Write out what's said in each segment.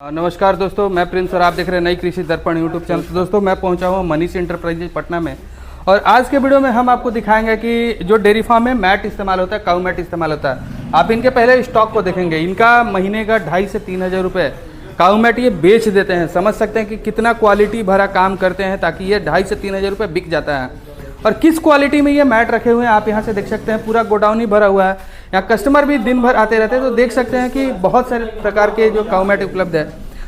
नमस्कार दोस्तों, मैं प्रिंस और आप देख रहे हैं नई कृषि दर्पण यूट्यूब चैनल। तो दोस्तों, मैं पहुंचा हूं मनीष इंटरप्राइजेज पटना में और आज के वीडियो में हम आपको दिखाएंगे कि जो डेयरी फार्म में मैट इस्तेमाल होता है, काऊ मैट इस्तेमाल होता है। आप इनके पहले स्टॉक को देखेंगे। इनका महीने का 2,500 से 3,000 रुपये काऊ मैट ये बेच देते हैं। समझ सकते हैं कि कितना क्वालिटी भरा काम करते हैं ताकि ये 2,500 से 3,000 रुपये बिक जाता है। और किस क्वालिटी में ये मैट रखे हुए हैं आप यहाँ से देख सकते हैं। पूरा गोडाउन ही भरा हुआ है। यहाँ कस्टमर भी दिन भर आते रहते हैं, तो देख सकते हैं कि बहुत सारे प्रकार के जो काऊ मैट उपलब्ध है।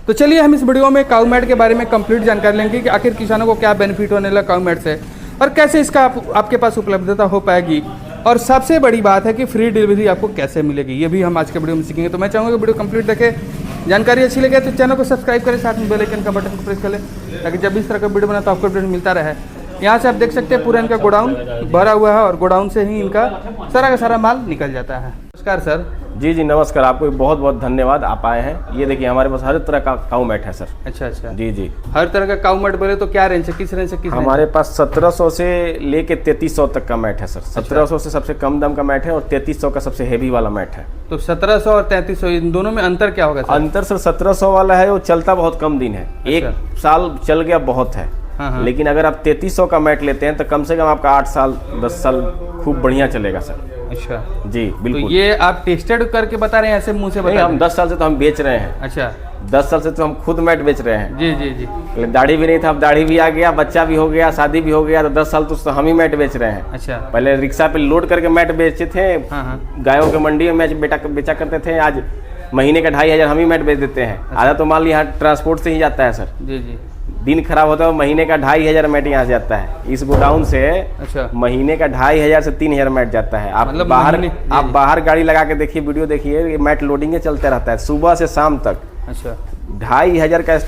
तो चलिए हम इस वीडियो में काऊ मैट के बारे में कंप्लीट जानकारी लेंगे कि आखिर किसानों को क्या बेनिफिट होने लगा काऊ मैट से और कैसे इसका आपके पास उपलब्धता हो पाएगी। और सबसे बड़ी बात है कि फ्री डिलीवरी आपको कैसे मिलेगी, ये भी हम आज के वीडियो में सीखेंगे। तो मैं चाहूँगा कि वीडियो कंप्लीट देखें। जानकारी अच्छी लगे तो चैनल को सब्सक्राइब करें, साथ में बेल आइकन का बटन को प्रेस कर लें ताकि जब भी इस तरह का वीडियो बना तो आपको अपडेट मिलता रहे। यहाँ से आप देख सकते हैं पूरा इनका गोडाउन भरा हुआ है और गोडाउन से ही इनका सारा का सारा माल निकल जाता है। नमस्कार सर। जी नमस्कार, आपको बहुत बहुत धन्यवाद, आप आए हैं। ये देखिए हमारे पास हर तरह का काऊ मैट है सर। अच्छा जी हर तरह का काऊ मैट बोले तो क्या रेंज है, किस रेंज से किस? हमारे पास 1700 से लेके 3300 तक का मैट है सर। 1700 से सबसे कम दाम का मैट है और 3300 का सबसे हेवी वाला मैट है। तो 1700 और 3300 इन दोनों में अंतर क्या होगा सर? अंतर सर 1700 वाला है वो चलता बहुत कम दिन है, एक साल चल गया बहुत है। लेकिन अगर आप 3300 का मैट लेते हैं तो कम से कम आपका 8 साल 10 साल खूब बढ़िया चलेगा सर। अच्छा जी बिल्कुल। तो ये आप टेस्टेड करके बता रहे हैं ऐसे मुंह से बता रहे हैं? हम 10 साल से तो हम बेच रहे हैं। अच्छा 10 साल से तो हम खुद मैट बेच रहे हैं। जी। दाढ़ी भी नहीं था, अब दाढ़ी भी आ गया, बच्चा भी हो गया, शादी भी हो गया, तो 10 साल तो हम ही मैट बेच रहे हैं। अच्छा पहले रिक्शा पे लोड करके मैट बेचते थे। गायों के मंडी में मैच बेचा करते थे। आज महीने का 2,500 हम ही मैट बेच देते हैं। आधा तो माल यहाँ ट्रांसपोर्ट से ही जाता है सर। जी दिन खराब होता है, महीने का 2,500 मैट यहाँ से जाता है इस गोडाउन से। अच्छा महीने का 2,500 से 3,000 मैट जाता है। आप मतलब बाहर गाड़ी लगा के देखिए, वीडियो देखिए, ये मैट लोडिंग चलते रहता है सुबह से शाम तक। अच्छा 2,500 का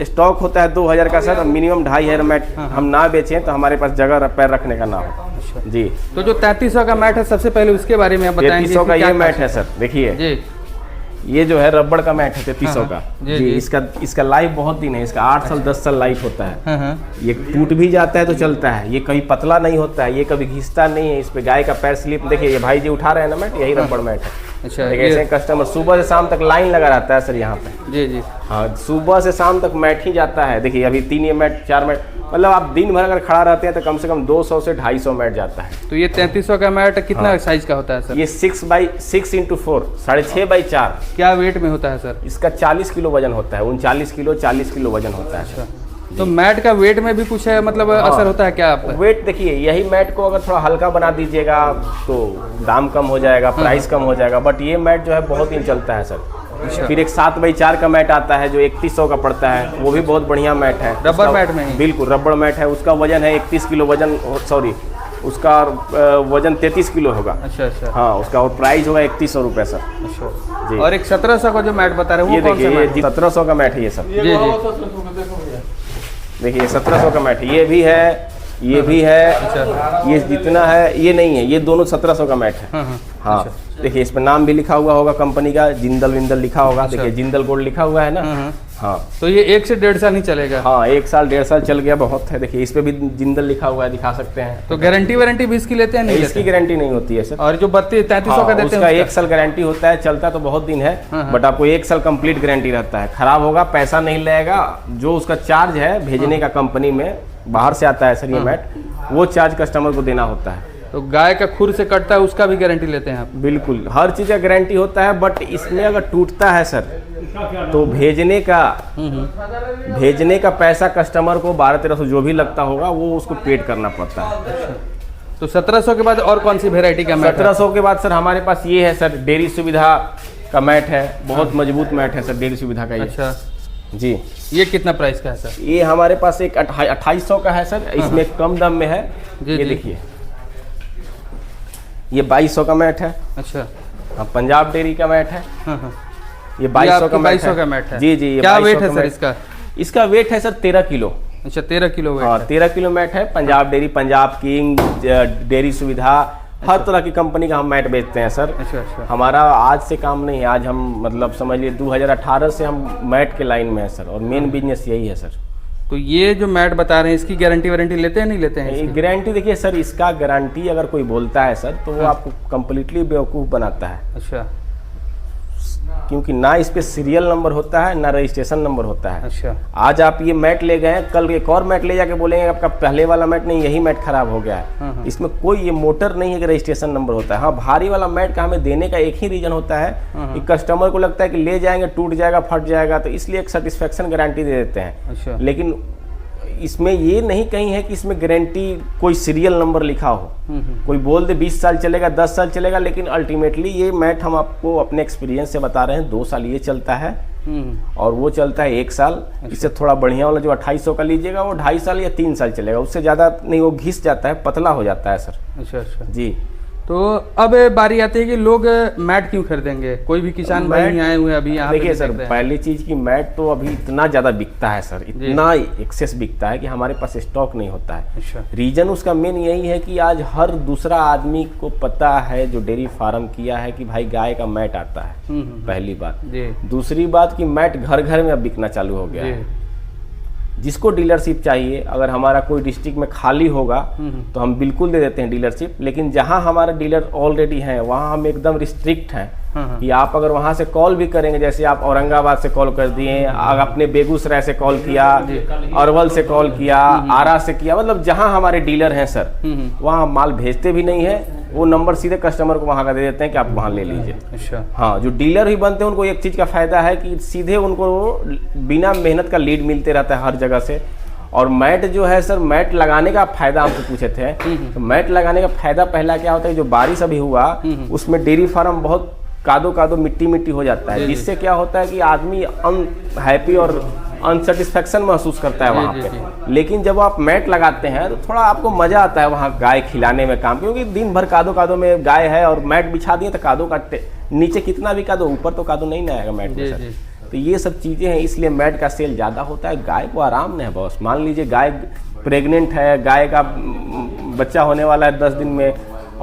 स्टॉक होता है, 2,000 का सर। मिनिमम 2,500 मैट हम ना बेचें तो हमारे पास जगह पैर रखने का ना हो। अच्छा जी। तो जो 3300 का मैट है, सबसे पहले उसके बारे में आप बताएंगे। 3300 का ये मैट है सर। देखिए ये जो है रबड़ का मैट है 3300 का। जी इसका लाइफ बहुत दिन है, इसका 8 साल 10 साल लाइफ होता है। ये टूट भी जाता है तो चलता है, ये कभी पतला नहीं होता है, ये कभी घिसता नहीं है। इस पे गाय का पैर स्लिप, देखिए ये भाई जी उठा रहे हैं ना मैट, यही रबड़ मैट है। अच्छा ऐसे कस्टमर सुबह से शाम तक लाइन लगा रहता है सर यहाँ पे। जी हाँ, सुबह से शाम तक मैट ही जाता है। देखिए अभी 3 मैट 4 मैट, मतलब आप दिन भर अगर खड़ा रहते हैं तो कम से कम 200 से 250 मैट जाता है। तो ये 3300 का मैट कितना साइज का होता है सर? ये 6x6 × 4 6.5x4। क्या वेट में होता है सर? इसका 40 किलो वजन होता है, 39 किलो 40 किलो वजन होता है। अच्छा तो मैट का वेट में भी कुछ है, मतलब असर होता है क्या आप? वेट देखिए, यही मैट को अगर थोड़ा हल्का बना दीजिएगा तो दाम कम हो जाएगा, प्राइस कम हो जाएगा। बट ये मैट जो है बहुत दिन चलता है सर। अच्छा। फिर एक 7x4 का मैट आता है जो 3100 का पड़ता है, वो भी बहुत बढ़िया मैट है। रबड़ मैट में? बिल्कुल रबड़ मैट है। उसका वजन है 31 किलो वजन, सॉरी उसका वजन 33 किलो होगा। अच्छा हाँ, उसका और प्राइस होगा 3100 रुपये सर। अच्छा जी। और एक 1700 का जो मैट बता रहे हैं वो कौन सा मैट? 1700 का मैट है ये सब। जी देखिए 1700 का मैट ये भी है, ये भी है। अच्छा ये जितना है ये नहीं है, ये दोनों 1700 का मैट है। हाँ देखिए इस पर नाम भी लिखा हुआ होगा कंपनी का, जिंदल विंदल लिखा होगा। अच्छा। देखिए जिंदल गोल्ड लिखा हुआ है ना। हाँ तो ये 1 से 1.5 साल ही चलेगा? हाँ 1 साल 1.5 साल चल गया बहुत है। देखिए इस पे भी जिंदल लिखा हुआ है, दिखा सकते हैं। तो गारंटी वारंटी भी इसकी लेते हैं? नहीं, इसकी गारंटी नहीं होती है सर। और जो 3300 का देते हैं उसका 1 साल गारंटी होता है, चलता तो बहुत दिन है। बट आपको 1 साल कंप्लीट गारंटी रहता है। खराब होगा पैसा नहीं लगेगा, जो उसका चार्ज है भेजने का कंपनी में बाहर से आता है सर ये मैट, वो चार्ज कस्टमर को देना होता है। तो गाय का खुर से कटता है उसका भी गारंटी लेते हैं आप? बिल्कुल हर चीज़ का गारंटी होता है। बट इसमें अगर टूटता है सर तो भेजने का पैसा कस्टमर को 1200-1300 जो भी लगता होगा वो उसको पेड करना पड़ता है। तो 1700 के बाद और कौन सी वेरायटी का मैट? 1700 के बाद सर हमारे पास ये है सर, डेयरी सुविधा का मैट है। बहुत मजबूत मैट है सर डेयरी सुविधा का ये। अच्छा जी। ये कितना प्राइस का है सर? ये हमारे पास एक 2800 का है सर। इसमें कम दाम में है। ये देखिए ये 2200 का मैट है। अच्छा पंजाब डेयरी का मैट है। ये 2200 का मैट है। जी ये क्या वेट है सर इसका? इसका वेट है सर 13 किलो। अच्छा 13 किलो वेट। हाँ 13 किलो मैट है। Punjab dairy, Punjab king dairy सुविधा, हर तरह की कंपनी का हम मैट बेचते हैं सर। अच्छा हमारा आज से काम नहीं है, आज हम मतलब समझ लिए 2018 से हम मैट के लाइन में है सर, और मेन बिजनेस यही है सर। तो ये जो मैट बता रहे हैं इसकी गारंटी वारंटी लेते हैं नहीं लेते हैं? गारंटी देखिए सर, इसका गारंटी अगर कोई बोलता है सर तो वो आपको कम्प्लीटली बेवकूफ़ बनाता है। अच्छा क्योंकि ना इस पे सीरियल नंबर होता है ना रजिस्ट्रेशन नंबर होता है। अच्छा। आज आप ये मैट ले गए, कल एक और मैट ले जाके बोलेंगे आपका पहले वाला मैट नहीं, यही मैट खराब हो गया है। इसमें कोई ये मोटर नहीं है कि रजिस्ट्रेशन नंबर होता है। हाँ, भारी वाला मैट का हमें देने का एक ही रीजन होता है कि कस्टमर को लगता है कि ले जाएंगे टूट जाएगा, फट जाएगा, तो इसलिए एक सेटिस्फेक्शन गारंटी दे देते हैं। अच्छा। लेकिन इसमें ये नहीं कहीं है कि इसमें गारंटी कोई सीरियल नंबर लिखा हो। कोई बोल दे 20 साल चलेगा, 10 साल चलेगा, लेकिन अल्टीमेटली ये मैट हम आपको अपने एक्सपीरियंस से बता रहे हैं 2 साल ये चलता है और वो चलता है 1 साल। इससे थोड़ा बढ़िया वाला जो 2800 का लीजिएगा वो 2.5 साल या 3 साल चलेगा, उससे ज़्यादा नहीं, वो घिस जाता है, पतला हो जाता है सर। अच्छा अच्छा जी। तो अब बारी आती है कि लोग मैट क्यों खरीदेंगे? कोई भी किसान भाई नहीं आए हुए अभी यहाँ देखिए सर, पहली चीज की मैट तो अभी इतना ज्यादा बिकता है सर, इतना एक्सेस बिकता है कि हमारे पास स्टॉक नहीं होता है। अच्छा। रीजन उसका मेन यही है कि आज हर दूसरा आदमी को पता है जो डेयरी फार्म किया है कि भाई गाय का मैट आता है, पहली बात। दूसरी बात कि मैट घर घर में अब बिकना चालू हो गया है। जिसको डीलरशिप चाहिए, अगर हमारा कोई डिस्ट्रिक्ट में खाली होगा तो हम बिल्कुल दे देते हैं डीलरशिप, लेकिन जहां हमारा डीलर ऑलरेडी है वहां हम एकदम रिस्ट्रिक्ट हैं कि आप अगर वहां से कॉल भी करेंगे, जैसे आप औरंगाबाद से कॉल कर दिए, आपने बेगूसराय से कॉल किया, अरवल से कॉल किया, आरा से किया, मतलब जहां हमारे डीलर हैं सर वहां माल भेजते भी नहीं है, वो नंबर सीधे कस्टमर को वहां का दे देते हैं कि आप वहां ले लीजिए। अच्छा। हाँ, जो डीलर ही बनते हैं उनको एक चीज का फायदा है कि सीधे उनको बिना मेहनत का लीड मिलते रहता है हर जगह से। और मैट जो है सर, मैट लगाने का फायदा हमसे पूछे थे, तो मैट लगाने का फायदा पहला क्या होता है, जो बारिश अभी हुआ उसमें डेयरी फार्म बहुत कादो कादो मिट्टी मिट्टी हो जाता है, जिससे क्या होता है कि आदमी अनहैप्पी और अनसेटिस्फैक्शन महसूस करता है वहाँ पे। लेकिन जब आप मैट लगाते हैं तो थोड़ा आपको मजा आता है वहाँ गाय खिलाने में काम, क्योंकि दिन भर कादो कादो में गाय है और मैट बिछा दिए तो कादो काटते, नीचे कितना भी कादो, ऊपर तो कादो नहीं ना आएगा मैट में सर। तो ये सब चीजें हैं, इसलिए मैट का सेल ज्यादा होता है। गाय को आराम नहीं है बॉस, मान लीजिए गाय प्रेग्नेंट है, गाय का बच्चा होने वाला है 10 दिन में,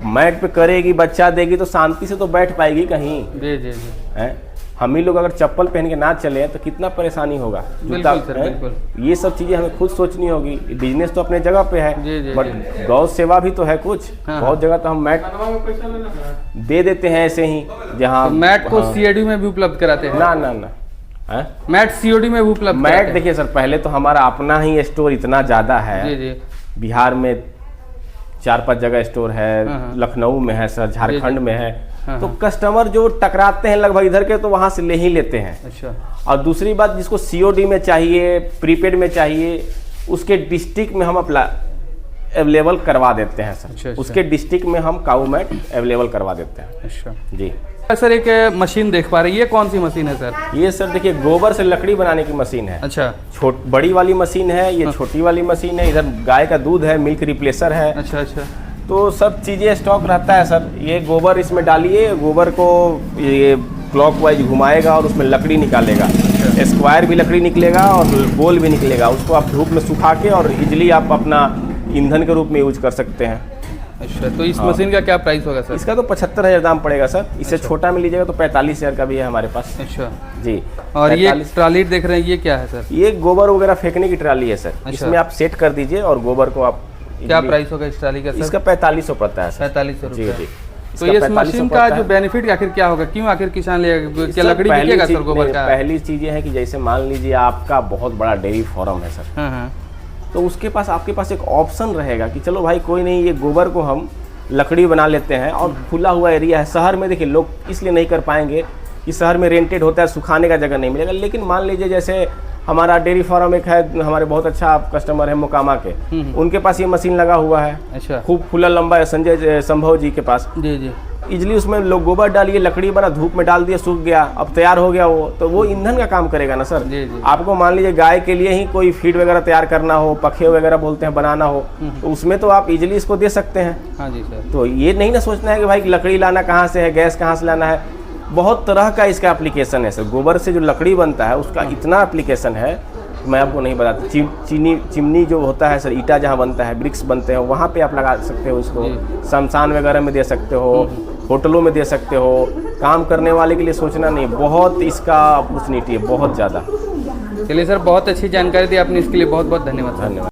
मैट पे करेगी, बच्चा देगी तो शांति से तो बैठ पाएगी कहीं। जी जी जी। हम ही लोग अगर चप्पल पहन के ना चले तो कितना परेशानी होगा। जूता, ये सब चीजें हमें खुद सोचनी होगी। बिजनेस तो अपने जगह पे है, बट गौ सेवा भी तो है कुछ। बहुत जगह तो हम मैट दे देते हैं ऐसे ही, जहाँ तो मैट को सीओडी में भी उपलब्ध कराते हैं? ना ना ना, मैट सीओडी में भी उपलब्ध? मैट देखिए सर, पहले तो हमारा अपना ही स्टोर इतना ज्यादा है, बिहार में 4-5 जगह स्टोर है, लखनऊ में है सर, झारखंड में है, तो कस्टमर जो टकराते हैं लगभग इधर के तो वहां से ले ही लेते हैं। अच्छा। और दूसरी बात, जिसको सीओडी में चाहिए, प्रीपेड में चाहिए, उसके डिस्ट्रिक्ट में हम अवेलेबल करवा देते हैं सर। अच्छा। उसके डिस्ट्रिक्ट में हम काऊ मैट अवेलेबल करवा देते हैं। अच्छा जी सर। एक मशीन देख पा रहे हैं, ये कौन सी मशीन है सर? ये सर देखिए गोबर से लकड़ी बनाने की मशीन है। अच्छा। बड़ी वाली मशीन है, ये छोटी वाली मशीन है, इधर गाय का दूध है, मिल्क रिप्लेसर है। अच्छा अच्छा। तो सब चीज़ें स्टॉक रहता है सर। ये गोबर इसमें डालिए, गोबर को ये क्लॉकवाइज घुमाएगा और उसमें लकड़ी निकालेगा। स्क्वायर भी लकड़ी निकलेगा और गोल भी निकलेगा। उसको आप धूप में सुखा के और इजली आप अपना ईंधन के रूप में यूज कर सकते हैं। अच्छा, तो इस मशीन का क्या प्राइस होगा सर? इसका तो 75,000 दाम पड़ेगा सर। इससे छोटा में लीजिएगा तो 45,000 का भी है हमारे पास। अच्छा जी। और ये ट्राली देख रहे हैं, ये क्या है सर? ये गोबर वगैरह फेंकने की ट्राली है सर। इसमें आप सेट कर दीजिए और गोबर को आप, क्या प्राइस होगा इस ट्राली का सर? इसका 4500 पड़ता है सर। 4500 जी जी। तो ये मशीन का जो बेनिफिट आखिर क्या होगा, क्यों आखिर किसान लेगा? क्या लकड़ी बिकेगा सर गोबर का? पहली चीज ये है कि जैसे मान लीजिए आपका बहुत बड़ा डेयरी फार्म है सर, तो उसके पास, आपके पास एक ऑप्शन रहेगा कि चलो भाई कोई नहीं, ये गोबर को हम लकड़ी बना लेते हैं और खुला हुआ एरिया है। शहर में देखिए लोग इसलिए नहीं कर पाएंगे कि शहर में रेंटेड होता है, सुखाने का जगह नहीं मिलेगा। लेकिन मान लीजिए जैसे हमारा डेयरी फार्म एक है, हमारे बहुत अच्छा कस्टमर है मोकामा के, उनके पास ये मशीन लगा हुआ है। अच्छा। खूब खुला लंबा है, संजय संभव जी के पास। जी जी। इजली उसमें लोग गोबर डालिए, लकड़ी बना, धूप में डाल दिए, सूख गया, अब तैयार हो गया वो, तो वो ईंधन का काम करेगा ना सर। जी जी। आपको मान लीजिए गाय के लिए ही कोई फीड वगैरह तैयार करना हो, पखे वगैरह बोलते हैं बनाना हो, तो उसमें तो आप इजली इसको दे सकते हैं। हाँ जी सर। तो ये नहीं ना सोचना है कि भाई लकड़ी लाना कहाँ से है, गैस कहाँ से लाना है। बहुत तरह का इसका एप्लीकेशन है सर। गोबर से जो लकड़ी बनता है उसका इतना एप्लीकेशन है, मैं आपको नहीं बताता। चिमनी जो होता है सर, ईटा जहाँ बनता है, ब्रिक्स बनते हैं, वहाँ पे आप लगा सकते हो इसको। शमशान वगैरह में दे सकते हो, होटलों में दे सकते हो। काम करने वाले के लिए सोचना नहीं, बहुत इसका अपॉर्चुनिटी है, बहुत ज़्यादा। चलिए सर, बहुत अच्छी जानकारी दी आपने, इसके लिए बहुत बहुत धन्यवाद।